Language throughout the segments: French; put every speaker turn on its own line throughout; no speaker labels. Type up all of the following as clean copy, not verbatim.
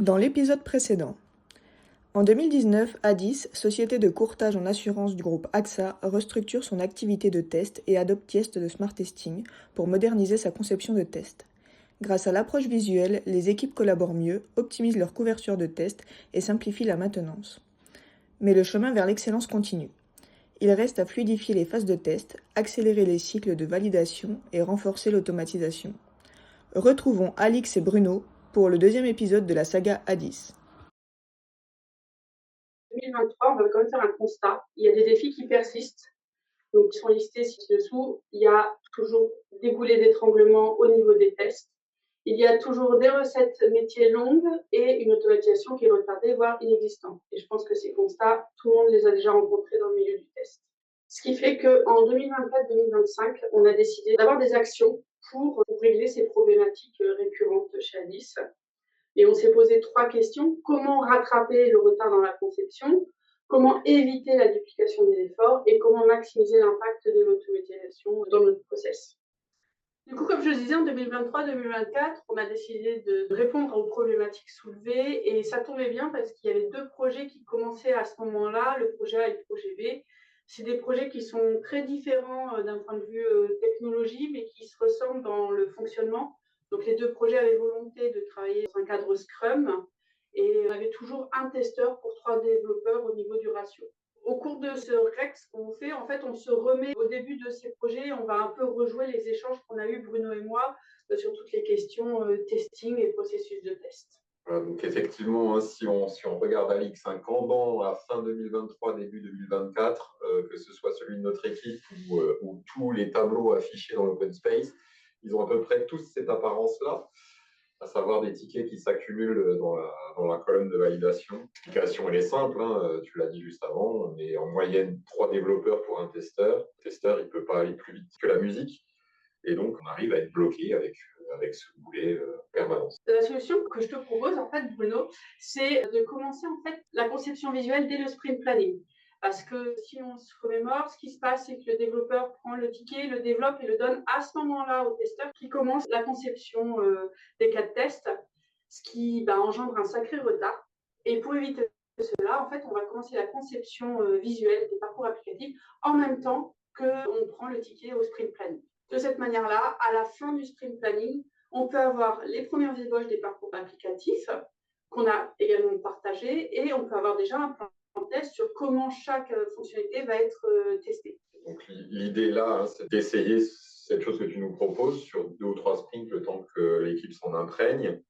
Dans l'épisode précédent, en 2019, Adis, société de courtage en assurance du groupe AXA, restructure son activité de test et adopte Tiest de Smart Testing pour moderniser sa conception de test. Grâce à l'approche visuelle, les équipes collaborent mieux, optimisent leur couverture de test et simplifient la maintenance. Mais le chemin vers l'excellence continue. Il reste à fluidifier les phases de test, accélérer les cycles de validation et renforcer l'automatisation. Retrouvons Alix et Bruno pour le deuxième épisode de la saga Adis.
2023, on va quand même faire un constat. Il y a des défis qui persistent, donc qui sont listés ci-dessous. Il y a toujours des goulets d'étranglement au niveau des tests. Il y a toujours des recettes métiers longues et une automatisation qui est retardée, voire inexistante. Et je pense que ces constats, tout le monde les a déjà rencontrés dans le milieu du test. Ce qui fait qu'en 2024-2025, on a décidé d'avoir des actions pour régler ces problématiques récurrentes chez Adis. Et on s'est posé 3 questions. Comment rattraper le retard dans la conception? Comment éviter la duplication des efforts? Et comment maximiser l'impact de l'automatisation dans notre process? Du coup, comme je le disais, en 2023-2024, on a décidé de répondre aux problématiques soulevées et ça tombait bien parce qu'il y avait 2 projets qui commençaient à ce moment-là, le projet A et le projet B. C'est des projets qui sont très différents d'un point de vue technologie, mais qui se ressemblent dans le fonctionnement. Donc, les 2 projets avaient volonté de travailler dans un cadre Scrum et on avait toujours un testeur pour 3 développeurs au niveau du ratio. Au cours de ce REX qu'on fait, en fait, on se remet au début de ces projets, on va un peu rejouer les échanges qu'on a eus, Bruno et moi, sur toutes les questions testing et processus de test.
Voilà, donc effectivement, hein, si on regarde Alix, pendant la fin 2023, début 2024, que ce soit celui de notre équipe ou tous les tableaux affichés dans l'open space, ils ont à peu près tous cette apparence-là, à savoir des tickets qui s'accumulent dans la colonne de validation. L'application, elle est simple, hein, tu l'as dit juste avant, on est en moyenne 3 développeurs pour un testeur. Le testeur, il ne peut pas aller plus vite que la musique. Et donc, on arrive à être bloqué avec ce boulet permanence.
La solution que je te propose, en fait, Bruno, c'est de commencer en fait la conception visuelle dès le sprint planning. Parce que si on se remémore, ce qui se passe, c'est que le développeur prend le ticket, le développe et le donne à ce moment-là au testeur qui commence la conception des cas de test, ce qui engendre un sacré retard. Et pour éviter cela, en fait, on va commencer la conception visuelle des parcours applicatifs en même temps qu'on prend le ticket au sprint planning. De cette manière-là, à la fin du sprint planning, on peut avoir les premières ébauches des parcours applicatifs qu'on a également partagés et on peut avoir déjà un plan de test sur comment chaque fonctionnalité va être testée.
Donc l'idée là, c'est d'essayer cette chose que tu nous proposes sur 2 ou 3 sprints, le temps que l'équipe s'en imprègne,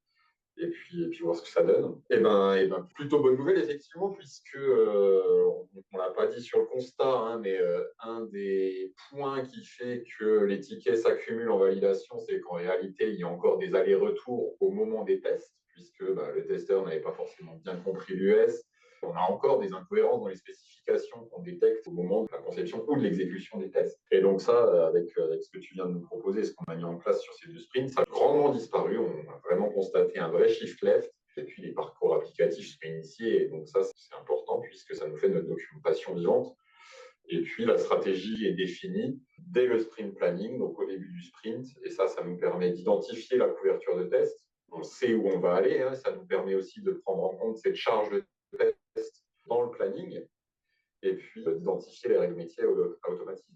et puis voir ce que ça donne. Et ben, plutôt bonne nouvelle, effectivement, puisque on ne l'a pas dit sur le constat, mais un des points qui fait que les tickets s'accumulent en validation, c'est qu'en réalité, il y a encore des allers-retours au moment des tests, puisque le testeur n'avait pas forcément bien compris l'US. On a encore des incohérences dans les spécifications qu'on détecte au moment de la conception ou de l'exécution des tests. Et donc ça, avec ce que tu viens de nous proposer, ce qu'on a mis en place sur ces 2 sprints, ça a grandement disparu. On a vraiment constaté un vrai shift left. Et puis les parcours applicatifs sont initiés. Et donc ça, c'est important puisque ça nous fait notre documentation vivante. Et puis la stratégie est définie dès le sprint planning, donc au début du sprint. Et ça nous permet d'identifier la couverture de test. On sait où on va aller. Ça nous permet aussi de prendre en compte cette charge de test dans le planning et puis d'identifier les règles métiers à automatiser.